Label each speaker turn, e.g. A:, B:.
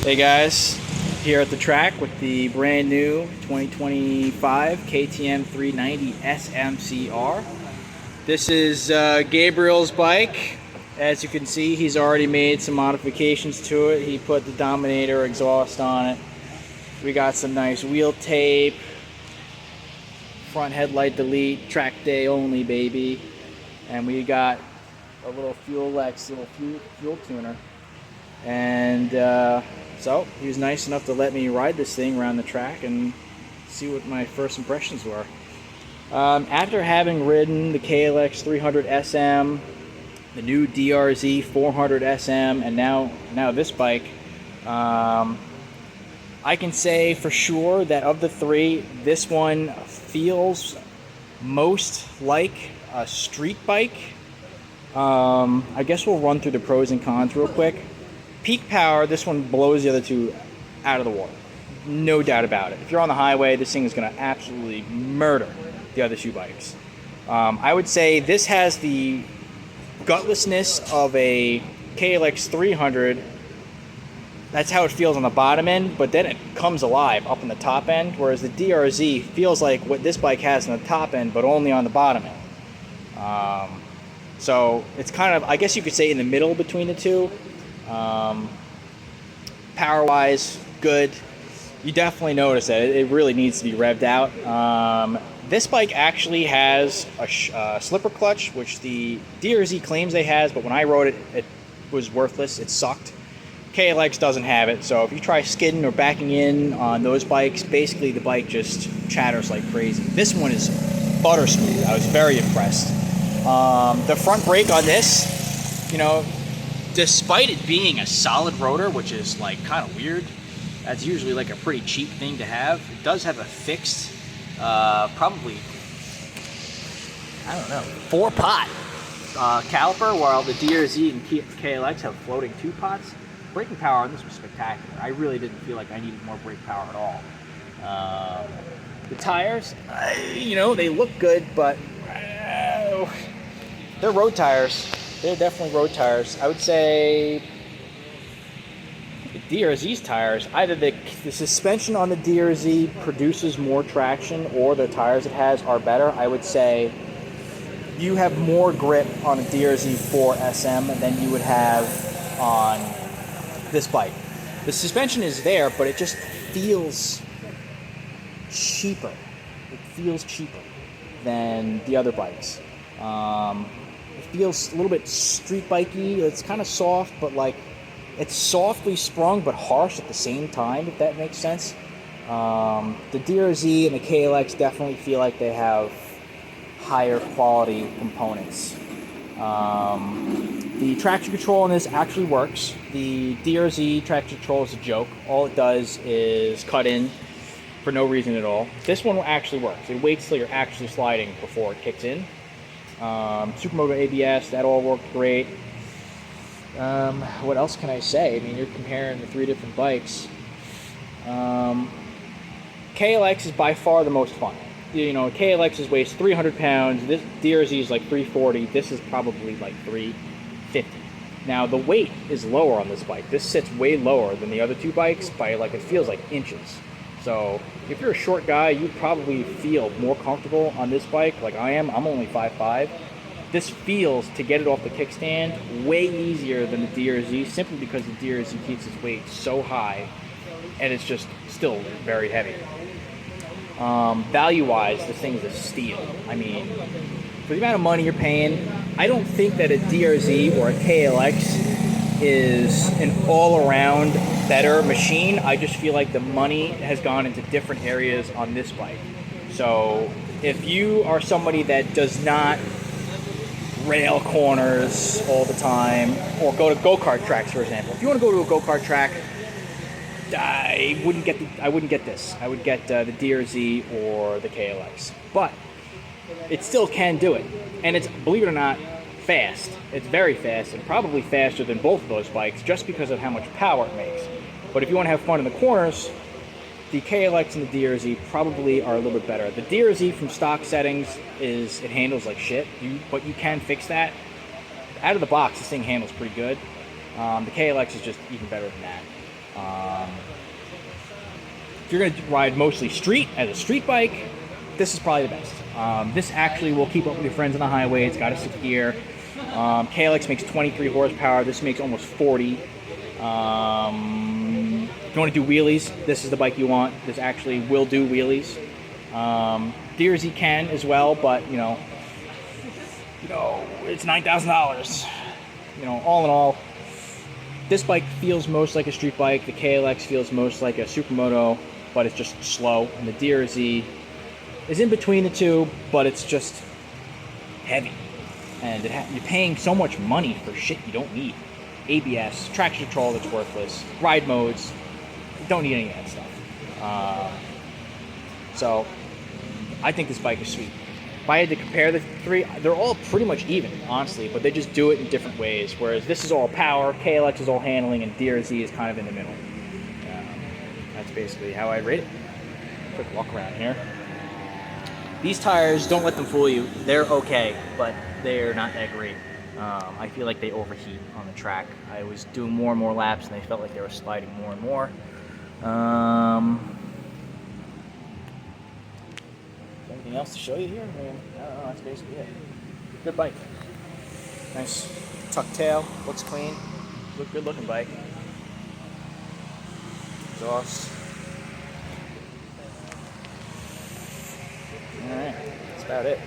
A: Hey guys, here at the track with the brand new 2025 KTM 390 SMCR. This is Gabriel's bike. As you can see, he's already made some modifications to it. He put the Dominator exhaust on it. We got some nice wheel tape, front headlight delete, track day only, baby. And we got a little fuel tuner. And so he was nice enough to let me ride this thing around the track and see what my first impressions were. After having ridden the KLX 300 SM, the new DRZ 400 SM, and now this bike, I can say for sure that of the three, this one feels most like a street bike. I guess we'll run through the pros and cons real quick. Peak power, this one blows the other two out of the water. No doubt about it. If you're on the highway, this thing is going to absolutely murder the other two bikes. I would say this has the gutlessness of a KLX 300. That's how it feels on the bottom end, but then it comes alive up on the top end, whereas the DRZ feels like what this bike has on the top end, but only on the bottom end. So it's kind of, I guess you could say, in the middle between the two. Power-wise, good. You definitely notice that it really needs to be revved out. This bike actually has a slipper clutch, which the DRZ claims they has, but when I rode it, it was worthless. It sucked. KLX doesn't have it, so if you try skidding or backing in on those bikes, basically the bike just chatters like crazy. This one is butter smooth. I was very impressed. The front brake on this, you know, despite it being a solid rotor, which is like kind of weird, that's usually like a pretty cheap thing to have. It does have a fixed, probably, I don't know, 4-pot caliper, while the DRZ and KLX have floating 2-pots. Braking power on this was spectacular. I really didn't feel like I needed more brake power at all. The tires, you know, they look good, but they're road tires. They're definitely road tires. I would say the DRZ's tires, either the suspension on the DRZ produces more traction or the tires it has are better. I would say you have more grip on a DRZ 4 SM than you would have on this bike. The suspension is there, but it just feels cheaper. It feels cheaper than the other bikes. It feels a little bit street bikey. It's kind of soft, but like it's softly sprung but harsh at the same time, if that makes sense. The DRZ and the KLX definitely feel like they have higher quality components. The traction control on this actually works. The DRZ traction control is a joke. All it does is cut in for no reason at all. This one actually works. It waits till you're actually sliding before it kicks in. Supermoto ABS, that all worked great. What else can I say? I mean, you're comparing the three different bikes. KLX is by far the most fun. You know, KLX weighs 300 pounds. This DRZ is like 340. This is probably like 350. Now, the weight is lower on this bike. This sits way lower than the other two bikes by, like, it feels like inches. So if you're a short guy, you probably feel more comfortable on this bike like I am. I'm only 5'5". This feels, to get it off the kickstand, way easier than the DRZ, simply because the DRZ keeps its weight so high and it's just still very heavy. Value-wise, this thing is a steal. I mean, for the amount of money you're paying, I don't think that a DRZ or a KLX is an all-around better machine. I just feel like the money has gone into different areas on this bike. So if you are somebody that does not rail corners all the time, or go to go-kart tracks, for example. If you want to go to a go-kart track, I wouldn't get this. I would get the DRZ or the KLX. But it still can do it. And it's, believe it or not, fast. It's very fast, and probably faster than both of those bikes just because of how much power it makes. But if you want to have fun in the corners, the KLX and the DRZ probably are a little bit better. The DRZ from stock settings it handles like shit, but you can fix that. Out of the box, this thing handles pretty good. The KLX is just even better than that. If you're going to ride mostly street as a street bike, this is probably the best. This actually will keep up with your friends on the highway. It's got a 6th gear. KLX makes 23 horsepower. This makes almost 40. If you want to do wheelies, this is the bike you want. This actually will do wheelies. Deersy can as well, but it's $9,000. All in all, this bike feels most like a street bike. The KLX feels most like a supermoto, but it's just slow. And the Deersy is in between the two, but it's just heavy. And you're paying so much money for shit you don't need. ABS, traction control that's worthless, ride modes, you don't need any of that stuff. So I think this bike is sweet. If I had to compare the three, they're all pretty much even, honestly, but they just do it in different ways. Whereas this is all power, KLX is all handling, and DRZ is kind of in the middle. That's basically how I'd rate it. Quick walk around here. These tires, don't let them fool you. They're okay, but they're not that great. I feel like they overheat on the track. I was doing more and more laps, and they felt like they were sliding more and more. Anything else to show you here? I don't know, that's basically it. Good bike. Nice tuck tail, looks clean. Good looking bike. Exhaust. Alright, that's about it.